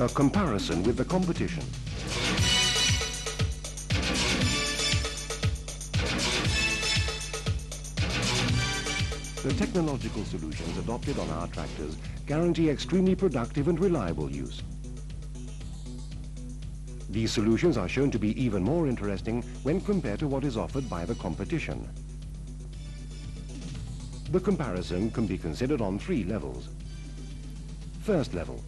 A comparison with the competition. The technological solutions adopted on our tractors guarantee extremely productive and reliable use. These solutions are shown to be even more interesting when compared to what is offered by the competition. The comparison can be considered on 3 levels. First level,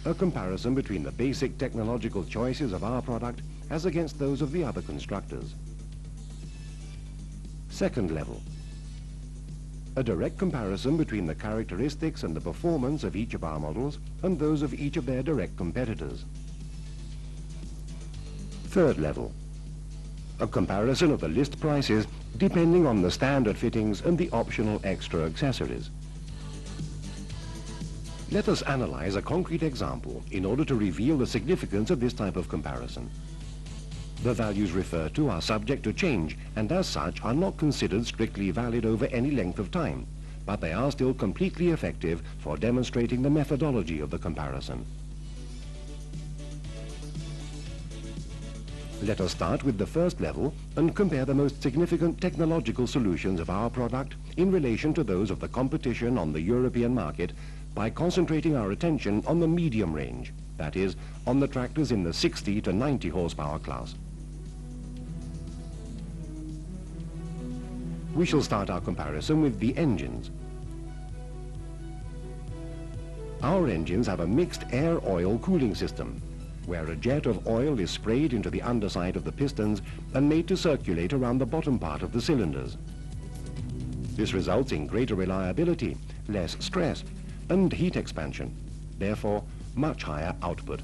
a comparison between the basic technological choices of our product as against those of the other constructors. Second level, a direct comparison between the characteristics and the performance of each of our models and those of each of their direct competitors. Third level, a comparison of the list prices depending on the standard fittings and the optional extra accessories. Let us analyze a concrete example in order to reveal the significance of this type of comparison. The values referred to are subject to change and as such are not considered strictly valid over any length of time, but they are still completely effective for demonstrating the methodology of the comparison. Let us start with the first level and compare the most significant technological solutions of our product in relation to those of the competition on the European market by concentrating our attention on the medium range, that is, on the tractors in the 60 to 90 horsepower class. We shall start our comparison with the engines. Our engines have a mixed air-oil cooling system, where a jet of oil is sprayed into the underside of the pistons and made to circulate around the bottom part of the cylinders. This results in greater reliability, less stress, and heat expansion, therefore much higher output.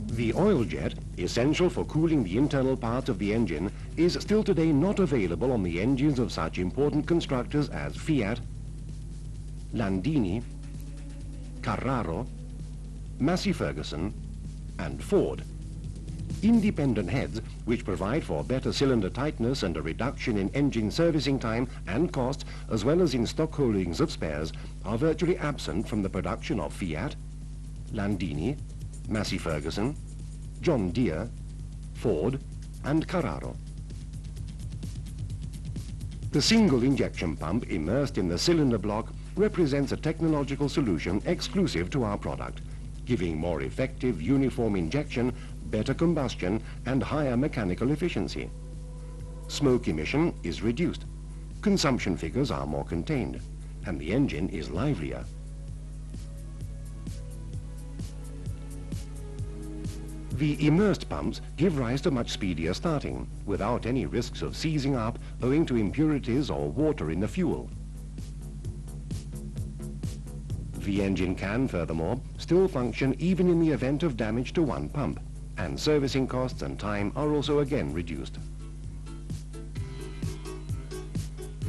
The oil jet, essential for cooling the internal parts of the engine, is still today not available on the engines of such important constructors as Fiat, Landini, Carraro, Massey Ferguson, and Ford. Independent heads, which provide for better cylinder tightness and a reduction in engine servicing time and costs, as well as in stock holdings of spares, are virtually absent from the production of Fiat, Landini, Massey Ferguson, John Deere, Ford, and Carraro. The single injection pump immersed in the cylinder block represents a technological solution exclusive to our product, giving more effective uniform injection, better combustion, and higher mechanical efficiency. Smoke emission is reduced, consumption figures are more contained, and the engine is livelier. The immersed pumps give rise to much speedier starting, without any risks of seizing up owing to impurities or water in the fuel. The engine can, furthermore, still function even in the event of damage to one pump, and servicing costs and time are also again reduced.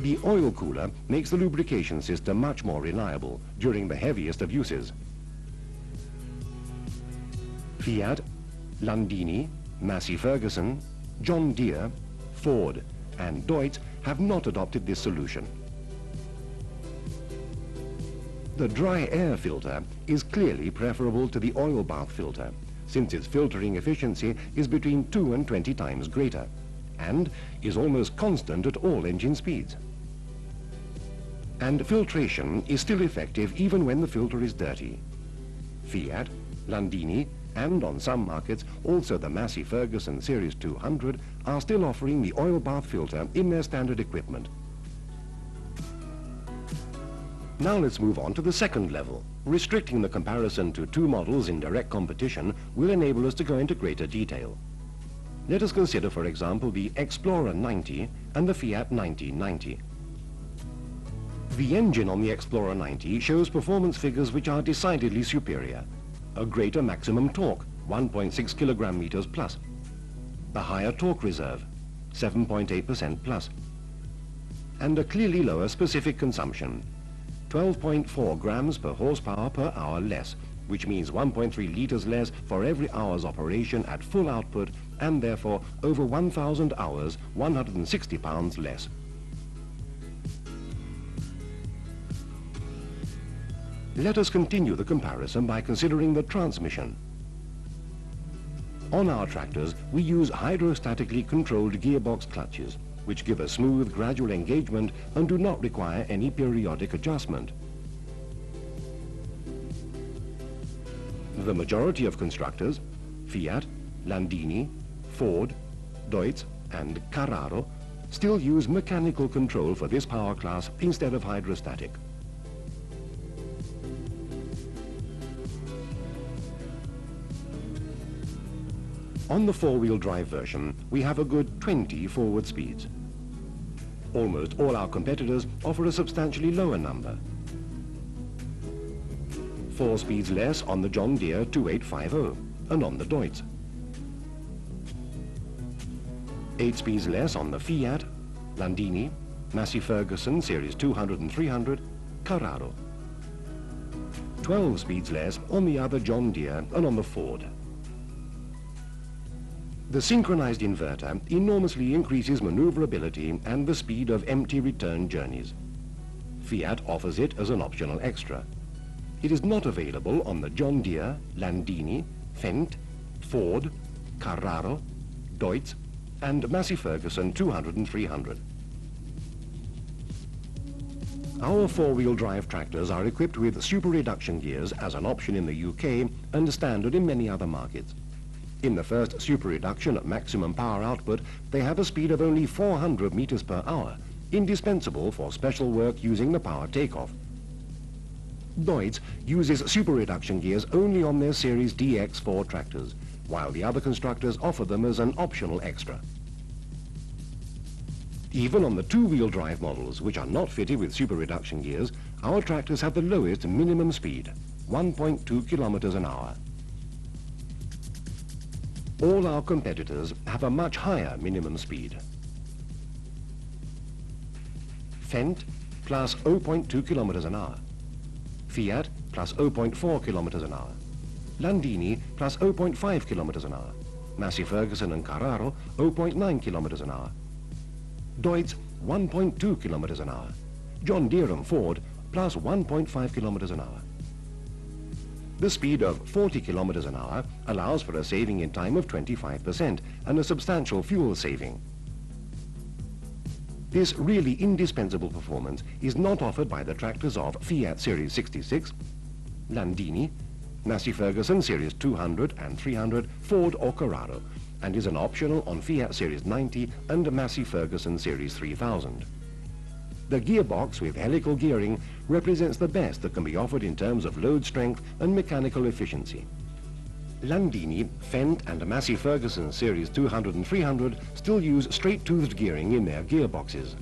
The oil cooler makes the lubrication system much more reliable during the heaviest of uses. Fiat, Landini, Massey Ferguson, John Deere, Ford, and DEUTZ have not adopted this solution. The dry air filter is clearly preferable to the oil bath filter, since its filtering efficiency is between 2 and 20 times greater, and is almost constant at all engine speeds. And filtration is still effective even when the filter is dirty. Fiat, Landini, and on some markets, also the Massey Ferguson Series 200 are still offering the oil bath filter in their standard equipment. Now let's move on to the second level. Restricting the comparison to 2 models in direct competition will enable us to go into greater detail. Let us consider, for example, the Explorer 90 and the Fiat 1990. The engine on the Explorer 90 shows performance figures which are decidedly superior. A greater maximum torque, 1.6 kilogram-meters plus. A higher torque reserve, 7.8% plus. And a clearly lower specific consumption, 12.4 grams per horsepower per hour less, which means 1.3 liters less for every hour's operation at full output, and therefore over 1,000 hours, 160 pounds less. Let us continue the comparison by considering the transmission. On our tractors, we use hydrostatically controlled gearbox clutches, which give a smooth, gradual engagement and do not require any periodic adjustment. The majority of constructors, Fiat, Landini, Ford, DEUTZ and Carraro, still use mechanical control for this power class instead of hydrostatic. On the four-wheel drive version, we have a good 20 forward speeds. Almost all our competitors offer a substantially lower number. 4 speeds less on the John Deere 2850 and on the DEUTZ. 8 speeds less on the Fiat, Landini, Massey Ferguson Series 200 and 300, Carraro. 12 speeds less on the other John Deere and on the Ford. The synchronized inverter enormously increases maneuverability and the speed of empty return journeys. Fiat offers it as an optional extra. It is not available on the John Deere, Landini, Fendt, Ford, Carraro, DEUTZ and Massey Ferguson 200 and 300. Our four-wheel drive tractors are equipped with super reduction gears as an option in the UK and standard in many other markets. In the first super reduction at maximum power output, they have a speed of only 400 meters per hour, indispensable for special work using the power takeoff. DEUTZ uses super reduction gears only on their series DEUTZ-FAHR tractors, while the other constructors offer them as an optional extra. Even on the two-wheel drive models, which are not fitted with super reduction gears, our tractors have the lowest minimum speed, 1.2 kilometers an hour. All our competitors have a much higher minimum speed. Fendt plus 0.2 kilometers an hour. Fiat plus 0.4 kilometers an hour. Landini plus 0.5 kilometers an hour. Massey Ferguson and Carraro 0.9 kilometers an hour. DEUTZ 1.2 kilometers an hour. John Deere and Ford plus 1.5 kilometers an hour. The speed of 40 kilometers an hour allows for a saving in time of 25% and a substantial fuel saving. This really indispensable performance is not offered by the tractors of Fiat Series 66, Landini, Massey Ferguson Series 200 and 300, Ford or Carraro, and is an optional on Fiat Series 90 and Massey Ferguson Series 3000. The gearbox with helical gearing represents the best that can be offered in terms of load strength and mechanical efficiency. Landini, Fendt and Massey Ferguson Series 200 and 300 still use straight-toothed gearing in their gearboxes.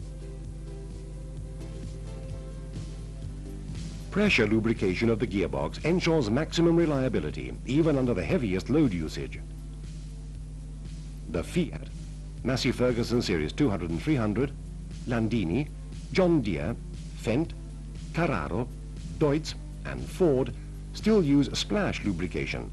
Pressure lubrication of the gearbox ensures maximum reliability, even under the heaviest load usage. The Fiat, Massey Ferguson Series 200 and 300, Landini, John Deere, Fendt, Carraro, DEUTZ and Ford still use splash lubrication.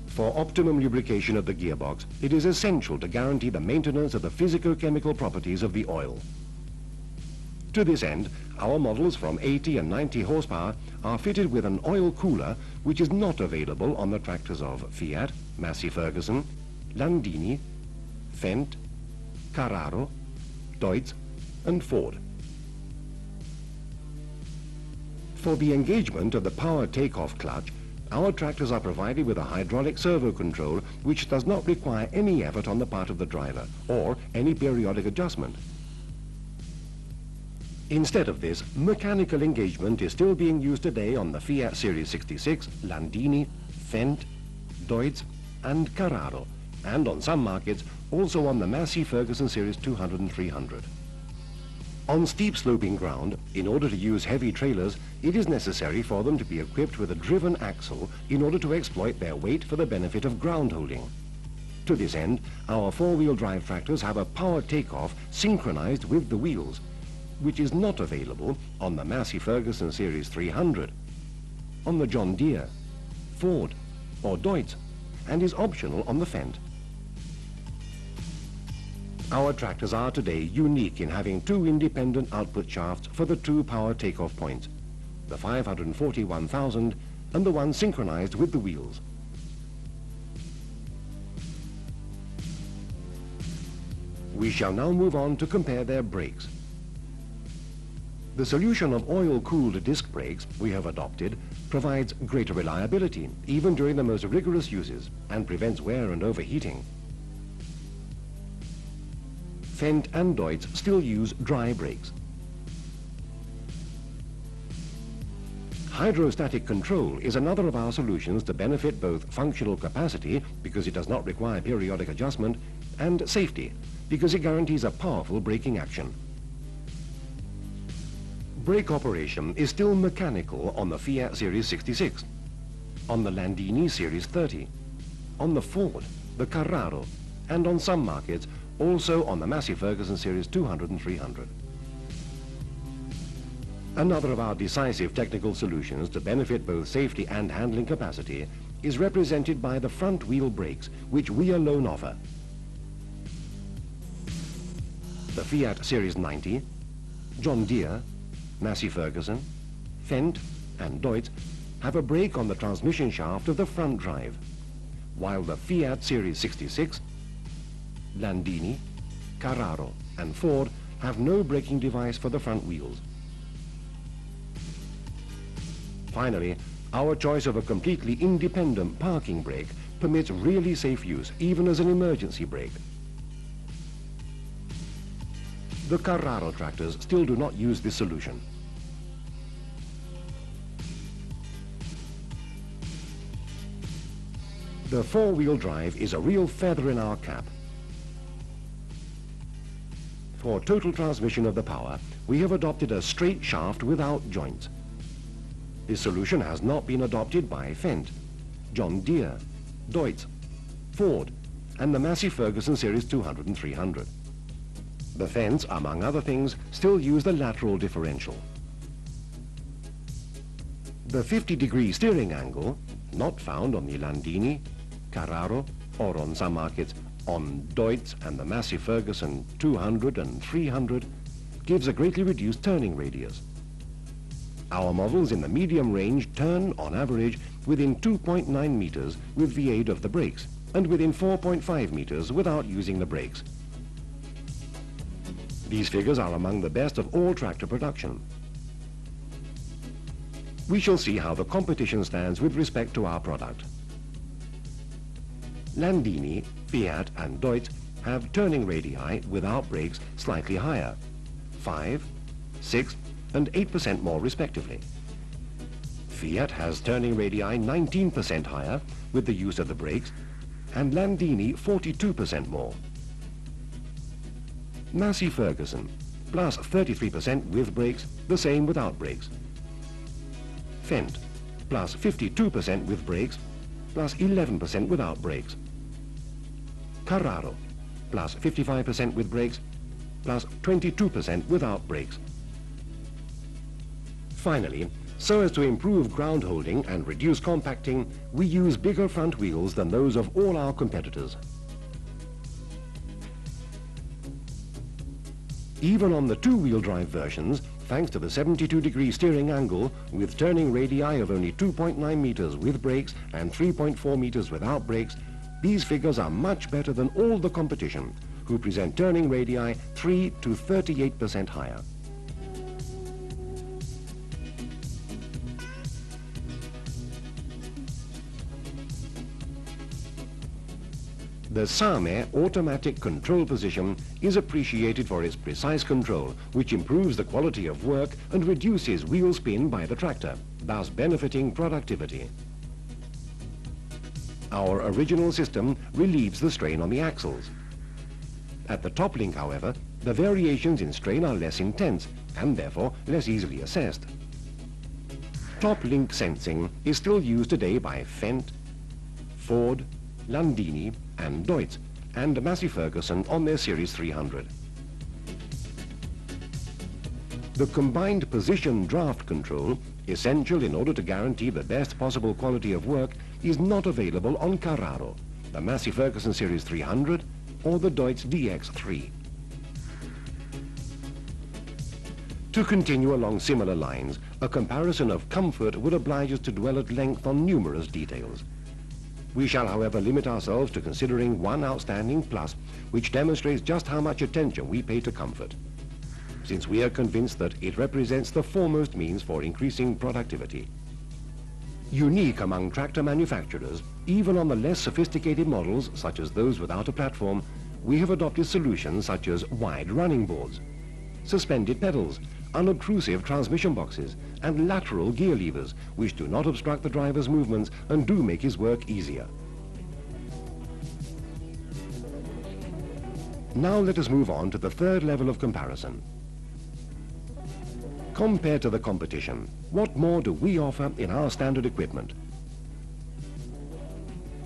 For optimum lubrication of the gearbox, it is essential to guarantee the maintenance of the physico-chemical properties of the oil. To this end, our models from 80 and 90 horsepower are fitted with an oil cooler which is not available on the tractors of Fiat, Massey Ferguson, Landini, Fendt, Carraro, DEUTZ and Ford. For the engagement of the power takeoff clutch, our tractors are provided with a hydraulic servo control which does not require any effort on the part of the driver or any periodic adjustment. Instead of this, mechanical engagement is still being used today on the Fiat Series 66, Landini, Fendt, DEUTZ and Carraro, and on some markets also on the Massey Ferguson Series 200 and 300. On steep sloping ground, in order to use heavy trailers, it is necessary for them to be equipped with a driven axle in order to exploit their weight for the benefit of ground holding. To this end, our four-wheel drive tractors have a power takeoff synchronized with the wheels, which is not available on the Massey Ferguson Series 300, on the John Deere, Ford or DEUTZ, and is optional on the Fendt. Our tractors are today unique in having two independent output shafts for the two power takeoff points, the 541,000 and the one synchronized with the wheels. We shall now move on to compare their brakes. The solution of oil-cooled disc brakes we have adopted provides greater reliability even during the most rigorous uses and prevents wear and overheating. Fendt and DEUTZ still use dry brakes. Hydrostatic control is another of our solutions to benefit both functional capacity, because it does not require periodic adjustment, and safety, because it guarantees a powerful braking action. Brake operation is still mechanical on the Fiat Series 66, on the Landini Series 30, on the Ford, the Carraro, and on some markets also on the Massey Ferguson Series 200 and 300. Another of our decisive technical solutions to benefit both safety and handling capacity is represented by the front wheel brakes, which we alone offer. The Fiat Series 90, John Deere, Massey Ferguson, Fendt and DEUTZ have a brake on the transmission shaft of the front drive, while the Fiat Series 66, Landini, Carraro and Ford have no braking device for the front wheels. Finally, our choice of a completely independent parking brake permits really safe use, even as an emergency brake. The Carraro tractors still do not use this solution. The four-wheel drive is a real feather in our cap. For total transmission of the power, we have adopted a straight shaft without joints. This solution has not been adopted by Fendt, John Deere, DEUTZ, Ford, and the Massey Ferguson Series 200 and 300. The Fendts, among other things, still use the lateral differential. The 50-degree steering angle, not found on the Landini, Carraro, or on some markets on DEUTZ and the Massey Ferguson 200 and 300, gives a greatly reduced turning radius. Our models in the medium range turn, on average, within 2.9 meters with the aid of the brakes, and within 4.5 meters without using the brakes. These figures are among the best of all tractor production. We shall see how the competition stands with respect to our product. Landini, Fiat and DEUTZ have turning radii without brakes slightly higher, 5, 6 and 8% more respectively. Fiat has turning radii 19% higher with the use of the brakes, and Landini 42% more. Massey Ferguson, plus 33% with brakes, the same without brakes. Fendt, plus 52% with brakes, plus 11% without brakes. Carraro, plus 55% with brakes, plus 22% without brakes. Finally, so as to improve ground holding and reduce compacting, we use bigger front wheels than those of all our competitors. Even on the two-wheel drive versions, thanks to the 72-degree steering angle with turning radii of only 2.9 meters with brakes and 3.4 meters without brakes, these figures are much better than all the competition, who present turning radii 3 to 38% higher. The SAME automatic control position is appreciated for its precise control, which improves the quality of work and reduces wheel spin by the tractor, thus benefiting productivity. Our original system relieves the strain on the axles. At the top link, however, the variations in strain are less intense and therefore less easily assessed. Top link sensing is still used today by Fendt, Ford, Landini and DEUTZ, and Massey Ferguson on their Series 300. The combined position draft control, essential in order to guarantee the best possible quality of work, is not available on Carraro, the Massey Ferguson Series 300, or the DEUTZ DX3. To continue along similar lines, a comparison of comfort would oblige us to dwell at length on numerous details. We shall, however, limit ourselves to considering one outstanding plus, which demonstrates just how much attention we pay to comfort, since we are convinced that it represents the foremost means for increasing productivity. Unique among tractor manufacturers, even on the less sophisticated models, such as those without a platform, we have adopted solutions such as wide running boards, suspended pedals, unobtrusive transmission boxes, and lateral gear levers, which do not obstruct the driver's movements and do make his work easier. Now let us move on to the third level of comparison. Compared to the competition, what more do we offer in our standard equipment?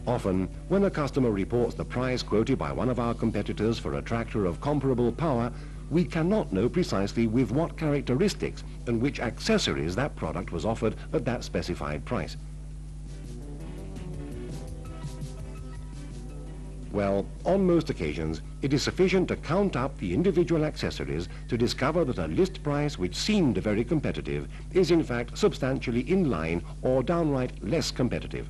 Often, when a customer reports the price quoted by one of our competitors for a tractor of comparable power, we cannot know precisely with what characteristics and which accessories that product was offered at that specified price. Well, on most occasions, it is sufficient to count up the individual accessories to discover that a list price which seemed very competitive is in fact substantially in line or downright less competitive.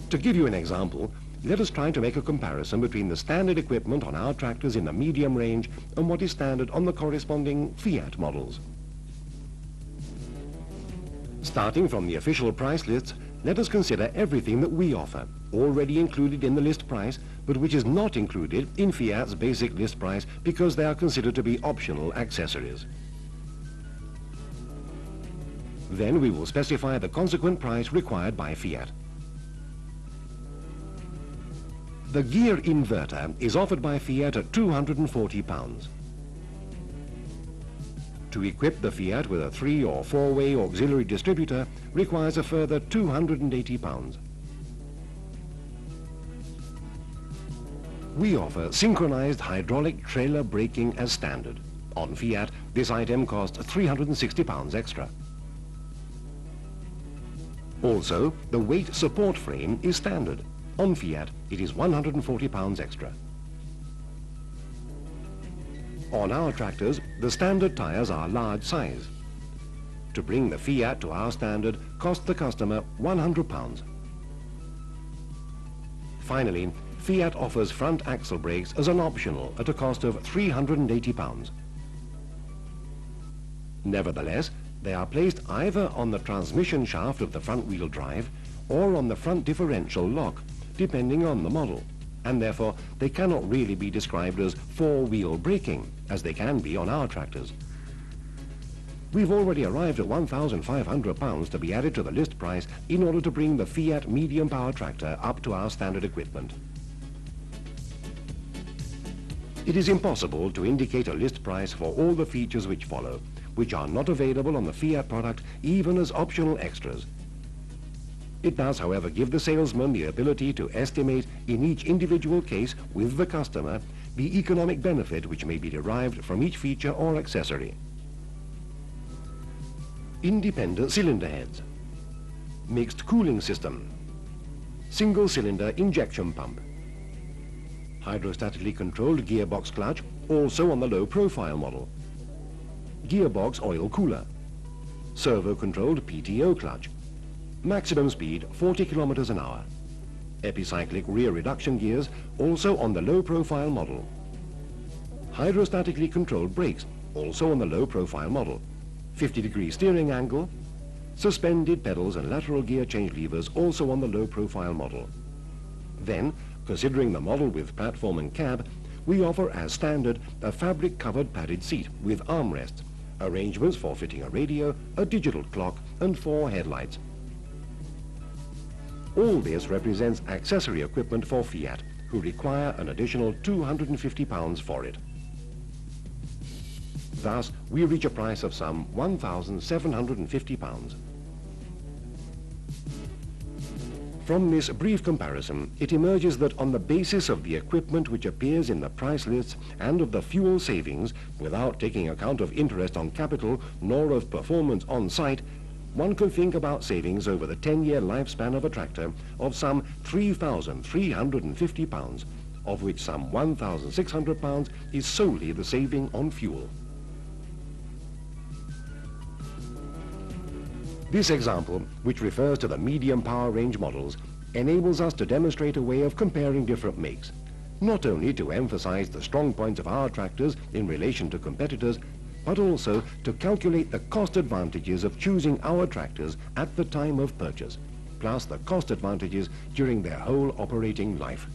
To give you an example, let us try to make a comparison between the standard equipment on our tractors in the medium range and what is standard on the corresponding Fiat models. Starting from the official price lists, let us consider everything that we offer, already included in the list price, but which is not included in Fiat's basic list price because they are considered to be optional accessories. Then we will specify the consequent price required by Fiat. The gear inverter is offered by Fiat at £240. To equip the Fiat with a 3- or 4-way auxiliary distributor requires a further £280. We offer synchronized hydraulic trailer braking as standard. On Fiat, this item costs £360 extra. Also, the weight support frame is standard. On Fiat, it is £140 extra. On our tractors, the standard tires are large size. To bring the Fiat to our standard costs the customer £100. Finally, Fiat offers front axle brakes as an optional at a cost of £380. Nevertheless, they are placed either on the transmission shaft of the front-wheel drive or on the front differential lock, depending on the model, and therefore they cannot really be described as four-wheel braking, as they can be on our tractors. We've already arrived at £1,500 to be added to the list price in order to bring the Fiat medium power tractor up to our standard equipment. It is impossible to indicate a list price for all the features which follow, which are not available on the Fiat product even as optional extras. It does, however, give the salesman the ability to estimate in each individual case with the customer the economic benefit which may be derived from each feature or accessory. Independent cylinder heads, mixed cooling system, single cylinder injection pump, hydrostatically controlled gearbox clutch, also on the low profile model, gearbox oil cooler, servo controlled PTO clutch, maximum speed 40 kilometers an hour, epicyclic rear reduction gears, also on the low profile model, hydrostatically controlled brakes, also on the low profile model, 50-degree steering angle, suspended pedals and lateral gear change levers, also on the low profile model. Then, considering the model with platform and cab, we offer as standard a fabric covered padded seat with armrests, arrangements for fitting a radio, a digital clock and 4 headlights. All this represents accessory equipment for Fiat, who require an additional £250 for it. Thus, we reach a price of some £1,750. From this brief comparison, it emerges that on the basis of the equipment which appears in the price lists and of the fuel savings, without taking account of interest on capital nor of performance on site, one can think about savings over the 10-year lifespan of a tractor of some £3,350, of which some £1,600 is solely the saving on fuel. This example, which refers to the medium power range models, enables us to demonstrate a way of comparing different makes, not only to emphasize the strong points of our tractors in relation to competitors, but also to calculate the cost advantages of choosing our tractors at the time of purchase, plus the cost advantages during their whole operating life.